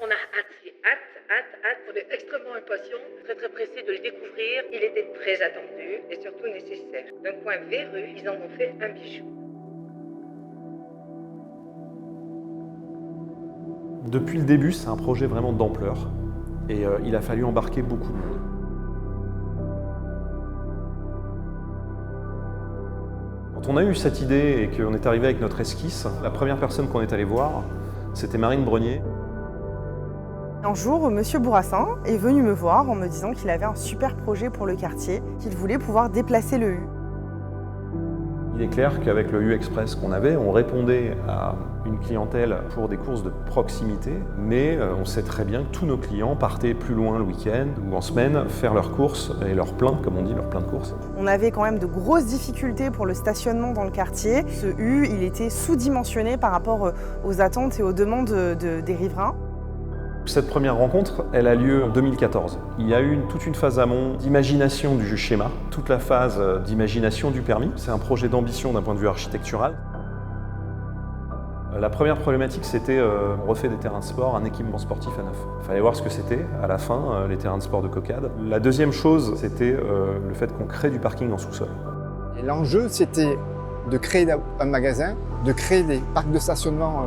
On a hâte. On est extrêmement impatients, très pressés de le découvrir. Il était très attendu et surtout nécessaire. D'un coin verru, ils en ont fait un bijou. Depuis le début, c'est un projet vraiment d'ampleur et il a fallu embarquer beaucoup de monde. Quand on a eu cette idée et qu'on est arrivé avec notre esquisse, la première personne qu'on est allé voir, c'était Marine Brenier. Un jour, Monsieur Bourassin est venu me voir en me disant qu'il avait un super projet pour le quartier, qu'il voulait pouvoir déplacer le U. Il est clair qu'avec le U Express qu'on avait, on répondait à une clientèle pour des courses de proximité, mais on sait très bien que tous nos clients partaient plus loin le week-end ou en semaine faire leurs courses et leurs pleins, comme on dit, leurs pleins de courses. On avait quand même de grosses difficultés pour le stationnement dans le quartier. Ce U, il était sous-dimensionné par rapport aux attentes et aux demandes des riverains. Cette première rencontre, elle a lieu en 2014. Il y a eu toute une phase amont d'imagination du schéma, toute la phase d'imagination du permis. C'est un projet d'ambition d'un point de vue architectural. La première problématique, c'était on refait des terrains de sport, un équipement sportif à neuf. Il fallait voir ce que c'était, à la fin, les terrains de sport de Coccade. La deuxième chose, c'était le fait qu'on crée du parking en sous-sol. L'enjeu, c'était de créer un magasin, de créer des parcs de stationnement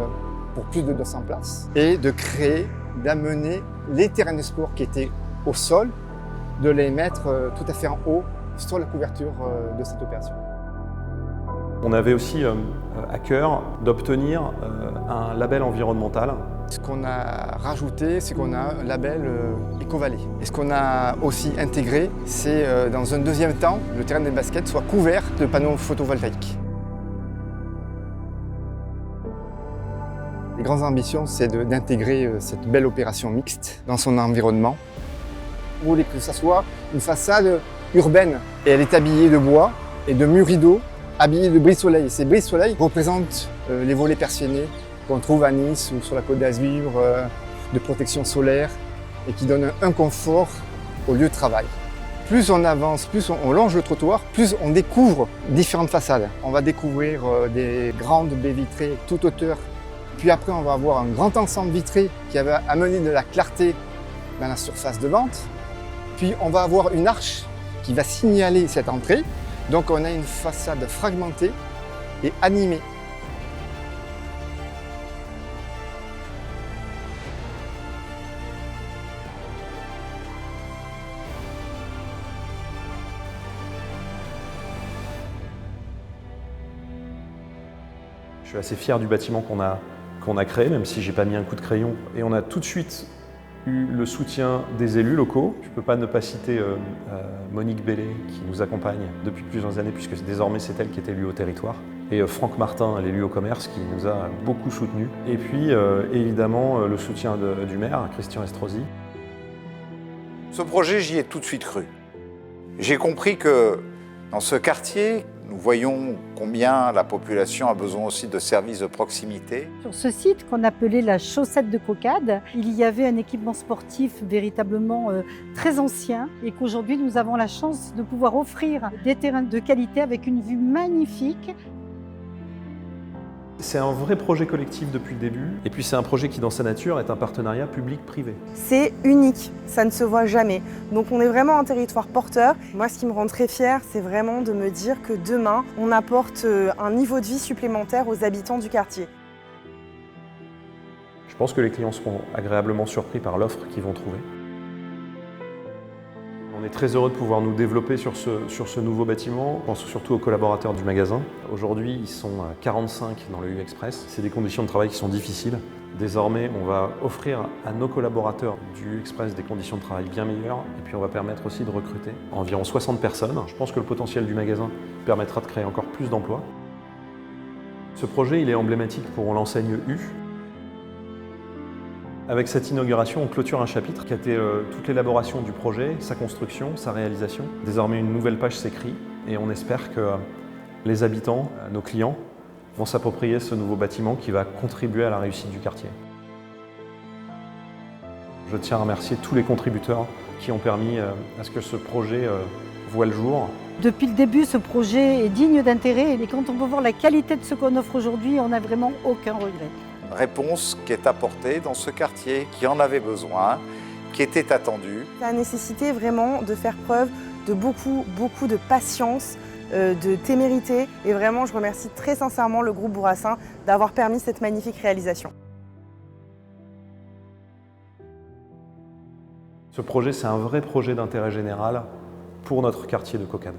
pour plus de 200 places et d'amener les terrains de sport qui étaient au sol, de les mettre tout à fait en haut sur la couverture de cette opération. On avait aussi à cœur d'obtenir un label environnemental. Ce qu'on a rajouté, c'est qu'on a un label Eco-Valley. Et ce qu'on a aussi intégré, c'est dans un deuxième temps, le terrain des baskets soit couvert de panneaux photovoltaïques. Les grandes ambitions, c'est d'intégrer cette belle opération mixte dans son environnement. On voulait que ça soit une façade urbaine. Et elle est habillée de bois et de murs rideaux, habillés de brise-soleil. Ces brise-soleil représentent les volets persiennés qu'on trouve à Nice ou sur la Côte d'Azur, de protection solaire, et qui donnent un confort au lieu de travail. Plus on avance, plus on longe le trottoir, plus on découvre différentes façades. On va découvrir des grandes baies vitrées toute hauteur. Puis après, on va avoir un grand ensemble vitré qui va amener de la clarté dans la surface de vente. Puis on va avoir une arche qui va signaler cette entrée. Donc on a une façade fragmentée et animée. Je suis assez fier du bâtiment qu'on a créé, même si j'ai pas mis un coup de crayon. Et on a tout de suite eu le soutien des élus locaux. Je ne peux pas ne pas citer Monique Bellet, qui nous accompagne depuis plusieurs années, puisque désormais c'est elle qui est élue au territoire. Et Franck Martin, l'élu au commerce, qui nous a beaucoup soutenus. Et puis évidemment le soutien du maire, Christian Estrosi. Ce projet, j'y ai tout de suite cru. J'ai compris que dans ce quartier, nous voyons combien la population a besoin aussi de services de proximité. Sur ce site qu'on appelait la chaussette de Coccade, il y avait un équipement sportif véritablement très ancien et qu'aujourd'hui nous avons la chance de pouvoir offrir des terrains de qualité avec une vue magnifique. C'est un vrai projet collectif depuis le début, et puis c'est un projet qui dans sa nature est un partenariat public-privé. C'est unique, ça ne se voit jamais. Donc on est vraiment un territoire porteur. Moi, ce qui me rend très fière, c'est vraiment de me dire que demain, on apporte un niveau de vie supplémentaire aux habitants du quartier. Je pense que les clients seront agréablement surpris par l'offre qu'ils vont trouver. On est très heureux de pouvoir nous développer sur ce nouveau bâtiment. Je pense surtout aux collaborateurs du magasin. Aujourd'hui, ils sont 45 dans le U Express. C'est des conditions de travail qui sont difficiles. Désormais, on va offrir à nos collaborateurs du U Express des conditions de travail bien meilleures. Et puis, on va permettre aussi de recruter environ 60 personnes. Je pense que le potentiel du magasin permettra de créer encore plus d'emplois. Ce projet, il est emblématique pour l'enseigne U. Avec cette inauguration, on clôture un chapitre qui a été toute l'élaboration du projet, sa construction, sa réalisation. Désormais, une nouvelle page s'écrit et on espère que les habitants, nos clients, vont s'approprier ce nouveau bâtiment qui va contribuer à la réussite du quartier. Je tiens à remercier tous les contributeurs qui ont permis à ce que ce projet voit le jour. Depuis le début, ce projet est digne d'intérêt et quand on peut voir la qualité de ce qu'on offre aujourd'hui, on n'a vraiment aucun regret. réponse qui est apportée dans ce quartier, qui en avait besoin, qui était attendu. Ça a nécessité vraiment de faire preuve de beaucoup de patience, de témérité. Et vraiment, je remercie très sincèrement le groupe Bourassin d'avoir permis cette magnifique réalisation. Ce projet, c'est un vrai projet d'intérêt général pour notre quartier de Caucade.